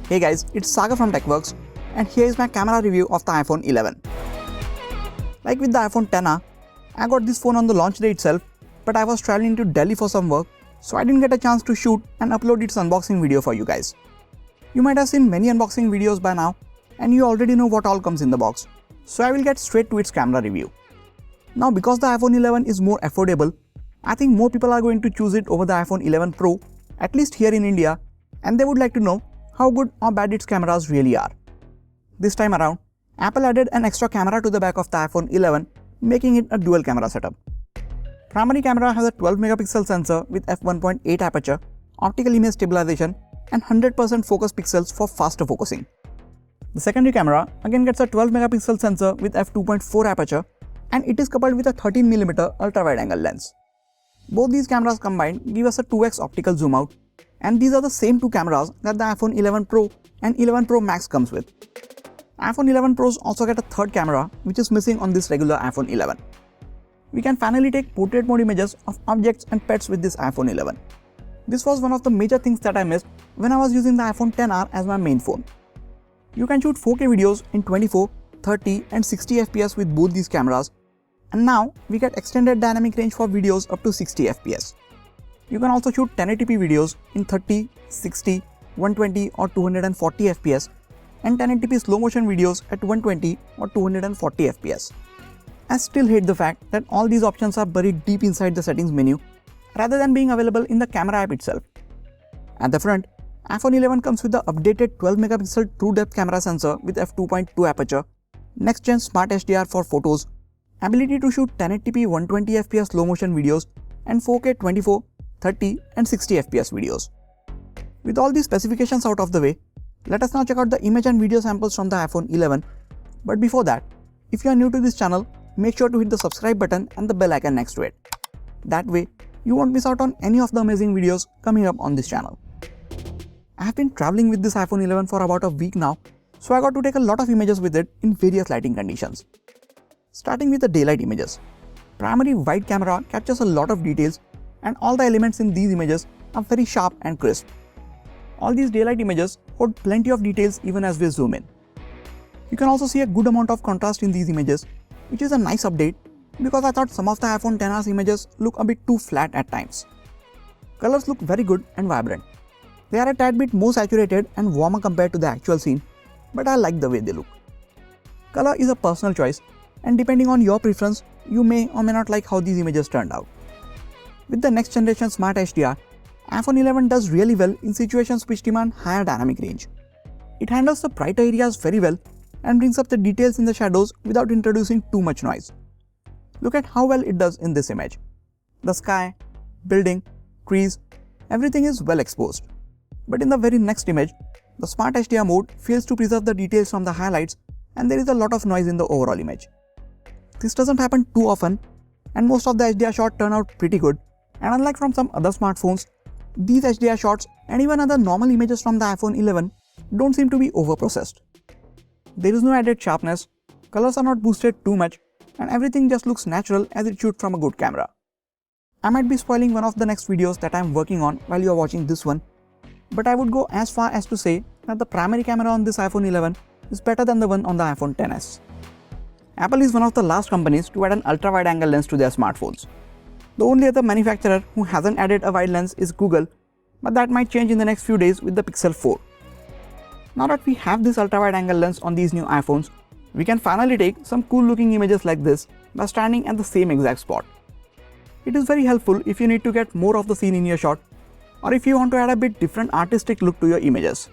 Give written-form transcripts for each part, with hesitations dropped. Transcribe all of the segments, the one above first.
Hey guys, it's Saga from TechWorks, and here is my camera review of the iPhone 11. Like with the iPhone XR, I got this phone on the launch day itself, but I was traveling to Delhi for some work, so I didn't get a chance to shoot and upload its unboxing video for you guys. You might have seen many unboxing videos by now, and you already know what all comes in the box, so I will get straight to its camera review. Now because the iPhone 11 is more affordable, I think more people are going to choose it over the iPhone 11 Pro, at least here in India, and they would like to know how good or bad its cameras really are. This time around, Apple added an extra camera to the back of the iPhone 11, making it a dual camera setup. Primary camera has a 12 megapixel sensor with f1.8 aperture, optical image stabilization, and 100% focus pixels for faster focusing. The secondary camera again gets a 12 megapixel sensor with f2.4 aperture, and it is coupled with a 13mm ultra-wide-angle lens. Both these cameras combined give us a 2x optical zoom out, and these are the same two cameras that the iPhone 11 Pro and 11 Pro Max comes with. iPhone 11 Pros also get a third camera, which is missing on this regular iPhone 11. We can finally take portrait mode images of objects and pets with this iPhone 11. This was one of the major things that I missed when I was using the iPhone XR as my main phone. You can shoot 4K videos in 24, 30 and 60 FPS with both these cameras, and now we get extended dynamic range for videos up to 60 FPS. You can also shoot 1080p videos in 30, 60, 120 or 240 FPS and 1080p slow motion videos at 120 or 240 FPS. I still hate the fact that all these options are buried deep inside the settings menu rather than being available in the camera app itself. At the front, iPhone 11 comes with the updated 12 megapixel true depth camera sensor with f2.2 aperture, next gen smart HDR for photos, ability to shoot 1080p 120 FPS slow motion videos and 4K 24, 30 and 60 FPS videos. With all these specifications out of the way, let us now check out the image and video samples from the iPhone 11. But before that, if you are new to this channel, make sure to hit the subscribe button and the bell icon next to it. That way, you won't miss out on any of the amazing videos coming up on this channel. I have been traveling with this iPhone 11 for about a week now, so I got to take a lot of images with it in various lighting conditions. Starting with the daylight images. Primary wide camera captures a lot of details, and all the elements in these images are very sharp and crisp. All these daylight images hold plenty of details even as we zoom in. You can also see a good amount of contrast in these images, which is a nice update because I thought some of the iPhone XR's images look a bit too flat at times. Colors look very good and vibrant. They are a tad bit more saturated and warmer compared to the actual scene, but I like the way they look. Color is a personal choice, and depending on your preference, you may or may not like how these images turned out. With the next generation Smart HDR, iPhone 11 does really well in situations which demand higher dynamic range. It handles the brighter areas very well and brings up the details in the shadows without introducing too much noise. Look at how well it does in this image. The sky, building, trees, everything is well exposed. But in the very next image, the Smart HDR mode fails to preserve the details from the highlights, and there is a lot of noise in the overall image. This doesn't happen too often, and most of the HDR shots turn out pretty good, and unlike from some other smartphones, these HDR shots and even other normal images from the iPhone 11 don't seem to be overprocessed. There is no added sharpness, colors are not boosted too much, and everything just looks natural as it shoots from a good camera. I might be spoiling one of the next videos that I am working on while you are watching this one, but I would go as far as to say that the primary camera on this iPhone 11 is better than the one on the iPhone XS. Apple is one of the last companies to add an ultra-wide-angle lens to their smartphones. The only other manufacturer who hasn't added a wide lens is Google, but that might change in the next few days with the Pixel 4. Now that we have this ultra-wide-angle lens on these new iPhones, we can finally take some cool looking images like this by standing at the same exact spot. It is very helpful if you need to get more of the scene in your shot, or if you want to add a bit different artistic look to your images.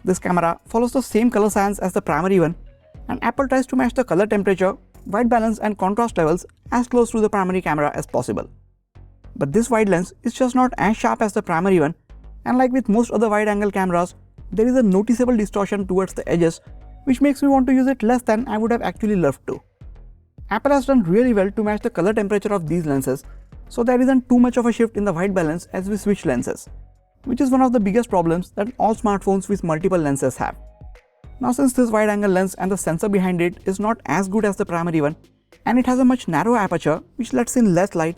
This camera follows the same color science as the primary one, and Apple tries to match the color temperature, white balance and contrast levels as close to the primary camera as possible. But this wide lens is just not as sharp as the primary one, and like with most other wide angle cameras, there is a noticeable distortion towards the edges, which makes me want to use it less than I would have actually loved to. Apple has done really well to match the color temperature of these lenses, so there isn't too much of a shift in the white balance as we switch lenses, which is one of the biggest problems that all smartphones with multiple lenses have. Now since this wide angle lens and the sensor behind it is not as good as the primary one, and it has a much narrower aperture which lets in less light,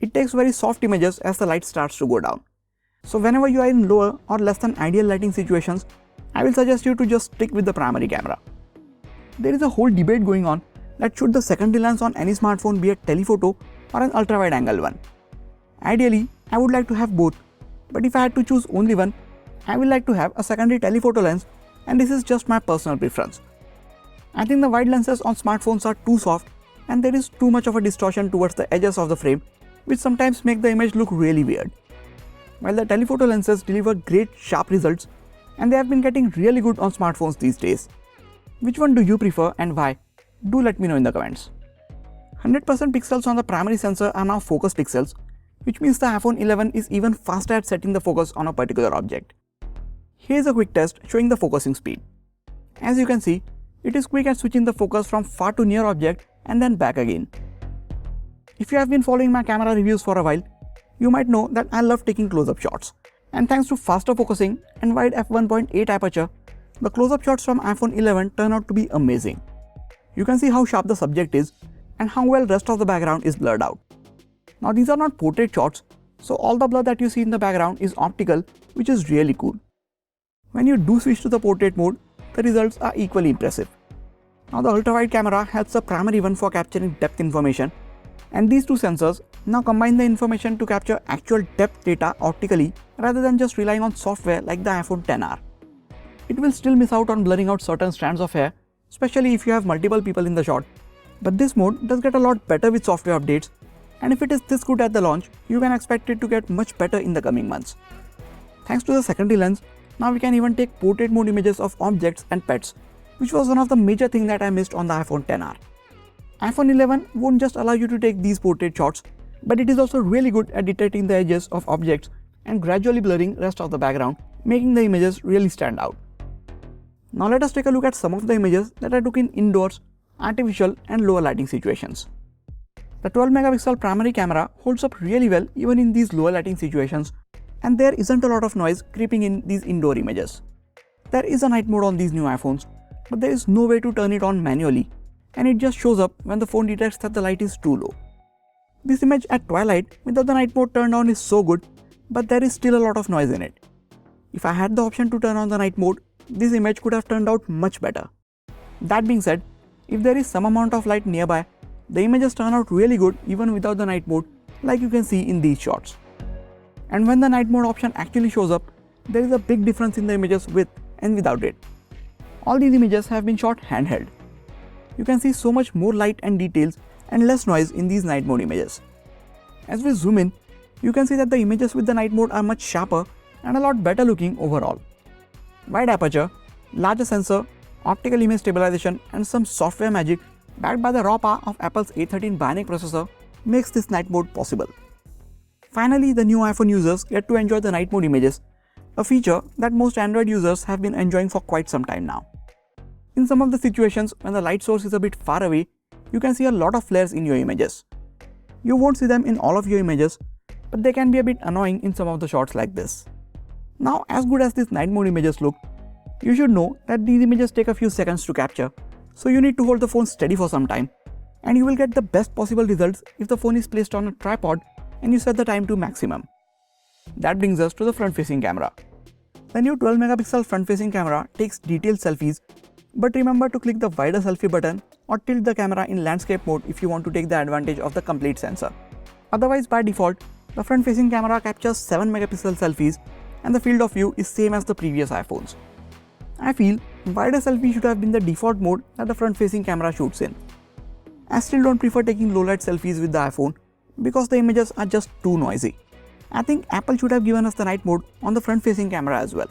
it takes very soft images as the light starts to go down. So whenever you are in lower or less than ideal lighting situations, I will suggest you to just stick with the primary camera. There is a whole debate going on that should the secondary lens on any smartphone be a telephoto or an ultra-wide angle one. Ideally, I would like to have both, but if I had to choose only one, I would like to have a secondary telephoto lens, and this is just my personal preference. I think the wide lenses on smartphones are too soft and there is too much of a distortion towards the edges of the frame, which sometimes make the image look really weird. While the telephoto lenses deliver great sharp results, and they have been getting really good on smartphones these days. Which one do you prefer and why? Do let me know in the comments. 100% pixels on the primary sensor are now focus pixels, which means the iPhone 11 is even faster at setting the focus on a particular object. Here is a quick test showing the focusing speed. As you can see, it is quick at switching the focus from far to near object and then back again. If you have been following my camera reviews for a while, you might know that I love taking close-up shots. And thanks to faster focusing and wide f1.8 aperture, the close-up shots from iPhone 11 turn out to be amazing. You can see how sharp the subject is and how well rest of the background is blurred out. Now these are not portrait shots, so all the blur that you see in the background is optical, which is really cool. When you do switch to the portrait mode, the results are equally impressive. Now the ultra-wide camera helps the primary one for capturing depth information, and these two sensors now combine the information to capture actual depth data optically rather than just relying on software like the iPhone XR. It will still miss out on blurring out certain strands of hair, especially if you have multiple people in the shot, but this mode does get a lot better with software updates, and if it is this good at the launch, you can expect it to get much better in the coming months. Thanks to the secondary lens, now we can even take portrait mode images of objects and pets, which was one of the major things that I missed on the iPhone XR. iPhone 11 won't just allow you to take these portrait shots, but it is also really good at detecting the edges of objects and gradually blurring rest of the background, making the images really stand out. Now let us take a look at some of the images that I took in indoors, artificial and lower lighting situations. The 12 megapixel primary camera holds up really well even in these lower lighting situations, and there isn't a lot of noise creeping in these indoor images. There is a night mode on these new iPhones, but there is no way to turn it on manually, and it just shows up when the phone detects that the light is too low. This image at twilight without the night mode turned on is so good, but there is still a lot of noise in it. If I had the option to turn on the night mode, this image could have turned out much better. That being said, if there is some amount of light nearby, the images turn out really good even without the night mode, like you can see in these shots. And when the night mode option actually shows up, there is a big difference in the images with and without it. All these images have been shot handheld. You can see so much more light and details and less noise in these night mode images. As we zoom in, you can see that the images with the night mode are much sharper and a lot better looking overall. Wide aperture, larger sensor, optical image stabilization and some software magic backed by the raw power of Apple's A13 Bionic processor makes this night mode possible. Finally, the new iPhone users get to enjoy the night mode images, a feature that most Android users have been enjoying for quite some time now. In some of the situations when the light source is a bit far away, you can see a lot of flares in your images. You won't see them in all of your images, but they can be a bit annoying in some of the shots like this. Now, as good as these night mode images look, you should know that these images take a few seconds to capture, so you need to hold the phone steady for some time, and you will get the best possible results if the phone is placed on a tripod and you set the time to maximum. That brings us to the front-facing camera. The new 12 megapixel front-facing camera takes detailed selfies, but remember to click the wider selfie button or tilt the camera in landscape mode if you want to take the advantage of the complete sensor. Otherwise, by default, the front-facing camera captures 7 megapixel selfies and the field of view is same as the previous iPhones. I feel wider selfie should have been the default mode that the front-facing camera shoots in. I still don't prefer taking low-light selfies with the iPhone because the images are just too noisy. I think Apple should have given us the night mode on the front-facing camera as well.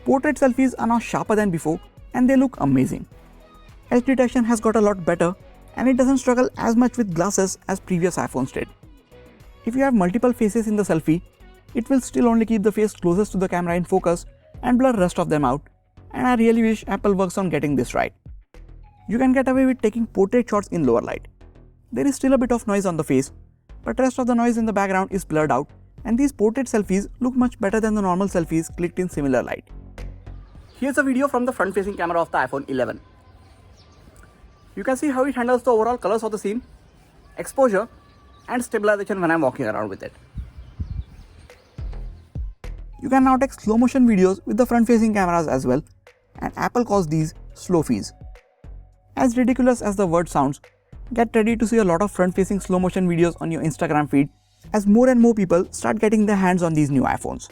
Portrait selfies are now sharper than before and they look amazing. Edge detection has got a lot better and it doesn't struggle as much with glasses as previous iPhones did. If you have multiple faces in the selfie, it will still only keep the face closest to the camera in focus and blur rest of them out, and I really wish Apple works on getting this right. You can get away with taking portrait shots in lower light. There is still a bit of noise on the face, but rest of the noise in the background is blurred out and these portrait selfies look much better than the normal selfies clicked in similar light. Here's a video from the front-facing camera of the iPhone 11. You can see how it handles the overall colors of the scene, exposure and stabilization when I'm walking around with it. You can now take slow motion videos with the front facing cameras as well, and Apple calls these slow fees. As ridiculous as the word sounds, get ready to see a lot of front facing slow motion videos on your Instagram feed as more and more people start getting their hands on these new iPhones.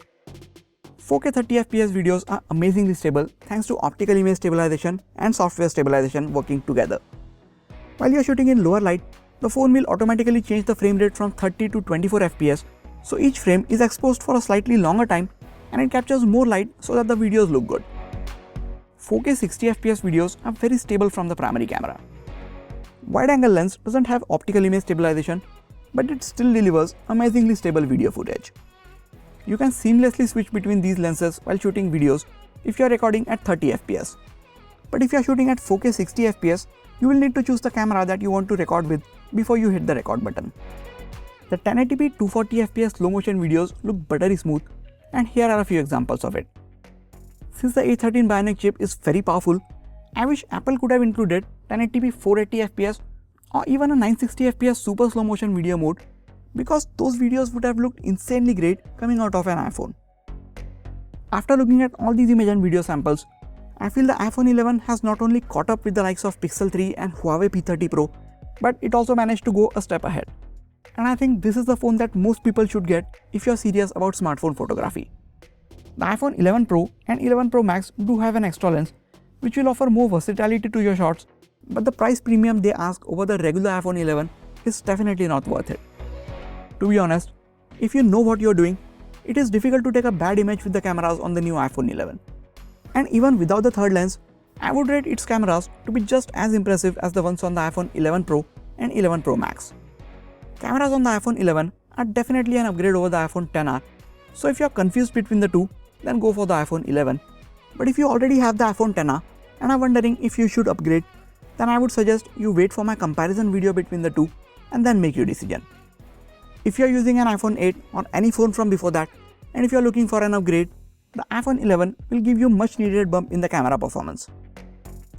4K 30fps videos are amazingly stable thanks to optical image stabilization and software stabilization working together. While you are shooting in lower light, the phone will automatically change the frame rate from 30 to 24 fps, so each frame is exposed for a slightly longer time and it captures more light so that the videos look good. 4K 60fps videos are very stable from the primary camera. Wide-angle lens doesn't have optical image stabilization, but it still delivers amazingly stable video footage. You can seamlessly switch between these lenses while shooting videos if you are recording at 30 fps. But if you are shooting at 4K 60 fps, you will need to choose the camera that you want to record with before you hit the record button. The 1080p 240 fps slow motion videos look buttery smooth, and here are a few examples of it. Since the A13 Bionic chip is very powerful, I wish Apple could have included 1080p 480 fps or even a 960 fps super slow motion video mode, because those videos would have looked insanely great coming out of an iPhone. After looking at all these image and video samples, I feel the iPhone 11 has not only caught up with the likes of Pixel 3 and Huawei P30 Pro, but it also managed to go a step ahead. And I think this is the phone that most people should get if you are serious about smartphone photography. The iPhone 11 Pro and 11 Pro Max do have an extra lens, which will offer more versatility to your shots, but the price premium they ask over the regular iPhone 11 is definitely not worth it. To be honest, if you know what you're doing, it is difficult to take a bad image with the cameras on the new iPhone 11. And even without the third lens, I would rate its cameras to be just as impressive as the ones on the iPhone 11 Pro and 11 Pro Max. Cameras on the iPhone 11 are definitely an upgrade over the iPhone XR, so if you're confused between the two, then go for the iPhone 11. But if you already have the iPhone XR and are wondering if you should upgrade, then I would suggest you wait for my comparison video between the two and then make your decision. If you are using an iPhone 8 or any phone from before that, and if you are looking for an upgrade, the iPhone 11 will give you much needed bump in the camera performance.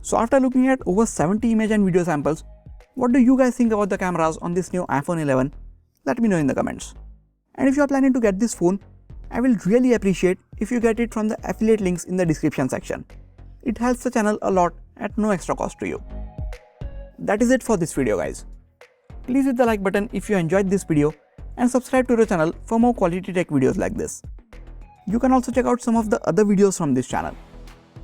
So after looking at over 70 image and video samples, what do you guys think about the cameras on this new iPhone 11? Let me know in the comments. And if you are planning to get this phone, I will really appreciate if you get it from the affiliate links in the description section. It helps the channel a lot at no extra cost to you. That is it for this video, guys. Please hit the like button if you enjoyed this video and subscribe to the channel for more quality tech videos like this. You can also check out some of the other videos from this channel.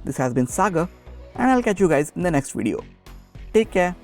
This has been Sagar, and I'll catch you guys in the next video. Take care.